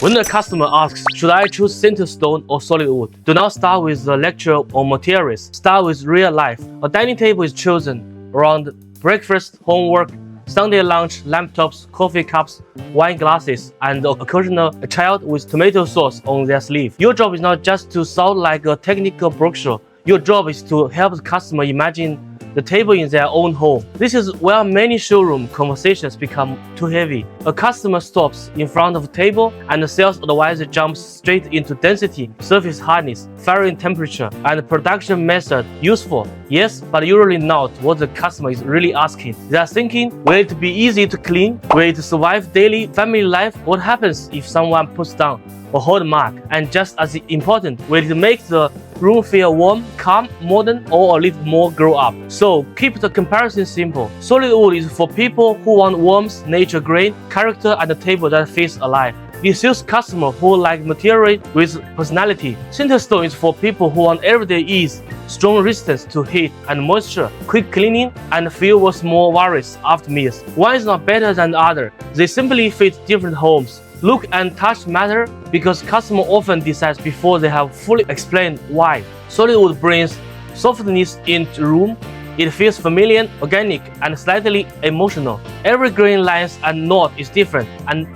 When the customer asks, should I choose sintered stone or solid wood? Do not start with the lecture on materials. Start with real life. A dining table is chosen around breakfast, homework, Sunday lunch, laptops, coffee cups, wine glasses, and occasional a child with tomato sauce on their sleeve. Your job is not just to sound like a technical brochure. Your job is to help the customer imagine the table in their own home. This is where many showroom conversations become too heavy. A customer stops in front of a table and the sales advisor jumps straight into density, surface hardness, firing temperature, and production method. Useful, yes, but usually not what the customer is really asking. They are thinking, will it be easy to clean? Will it survive daily family life? What happens if someone puts down or hold mark? And just as important, will it make the room feel warm, calm, modern, or a little more grown up? So keep the comparison simple. Solid wood is for people who want warmth, nature grain, character, and a table that feels alive. It suits customers who like material with personality. Sintered stone is for people who want everyday ease, strong resistance to heat and moisture, quick cleaning, and few or small worries after meals. One is not better than the other. They simply fit different homes. Look and touch matter because customer often decides before they have fully explained why. Solid wood brings softness into room. It feels familiar, organic, and slightly emotional. Every grain, lines, and knot is different, and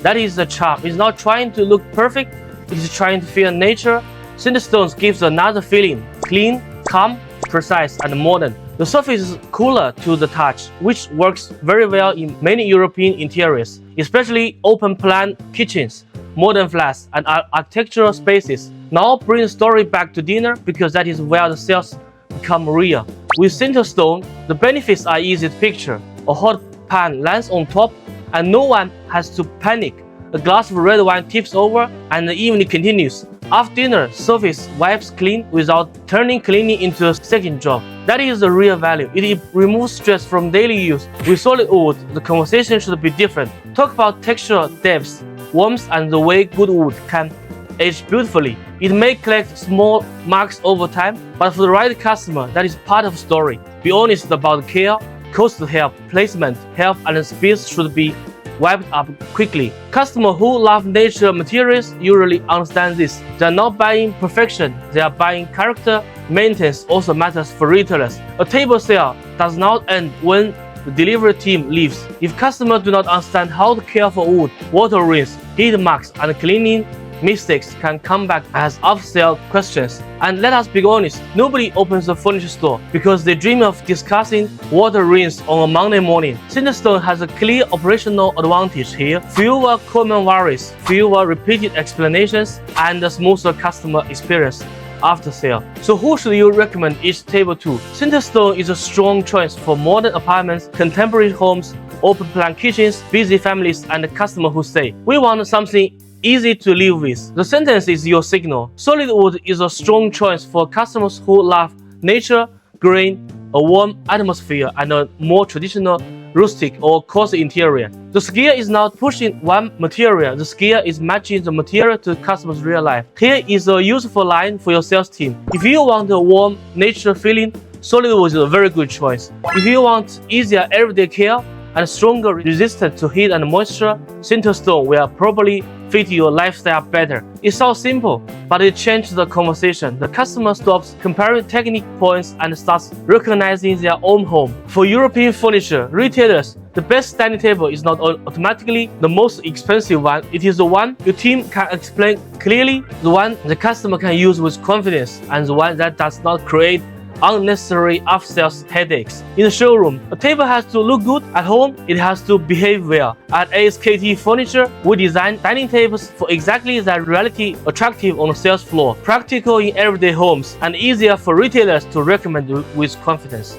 that is the charm. It's not trying to look perfect, it is trying to feel nature. Sintered stones gives another feeling: clean, calm, precise, and modern. The surface is cooler to the touch, which works very well in many European interiors, especially open-plan kitchens, modern flats, and architectural spaces. Now bring the story back to dinner because that is where the sales become real. With sintered stone, the benefits are easy to picture. A hot pan lands on top, and no one has to panic. A glass of red wine tips over, and the evening continues. After dinner, surface wipes clean without turning cleaning into a second job. That is the real value. It removes stress from daily use. With solid wood, the conversation should be different. Talk about texture, depth, warmth, and the way good wood can age beautifully. It may collect small marks over time, but for the right customer, that is part of the story. Be honest about care, cost help, placement, help, and space should be wiped up quickly. Customers who love nature materials usually understand this. They are not buying perfection, they are buying character. Maintenance also matters for retailers. A table sale does not end when the delivery team leaves. If customers do not understand how to care for wood, water rinse, heat marks, and cleaning, mistakes can come back as upsell questions. And let us be honest, nobody opens a furniture store because they dream of discussing water rinse on a Monday morning. Sintered stone has a clear operational advantage here: fewer common worries, fewer repeated explanations, and a smoother customer experience after sale. So who should you recommend each table to? Sintered stone is a strong choice for modern apartments, contemporary homes, open plan kitchens, busy families, and customers who say, we want something easy to live with. The sentence is your signal. Solid wood is a strong choice for customers who love nature, grain, a warm atmosphere, and a more traditional rustic or cozy interior. The skill is not pushing one material, the skill is matching the material to customers' real life. Here is a useful line for your sales team. If you want a warm nature feeling, solid wood is a very good choice. If you want easier everyday care and stronger resistance to heat and moisture, sintered stone will probably fit your lifestyle better. It sounds simple, but it changes the conversation. The customer stops comparing technique points and starts recognizing their own home. For European furniture retailers, the best dining table is not automatically the most expensive one. It is the one your team can explain clearly, the one the customer can use with confidence, and the one that does not create unnecessary after-sales headaches. In the showroom, a table has to look good. At home, it has to behave well. At ASKT Furniture, we design dining tables for exactly that reality: attractive on the sales floor, practical in everyday homes, and easier for retailers to recommend with confidence.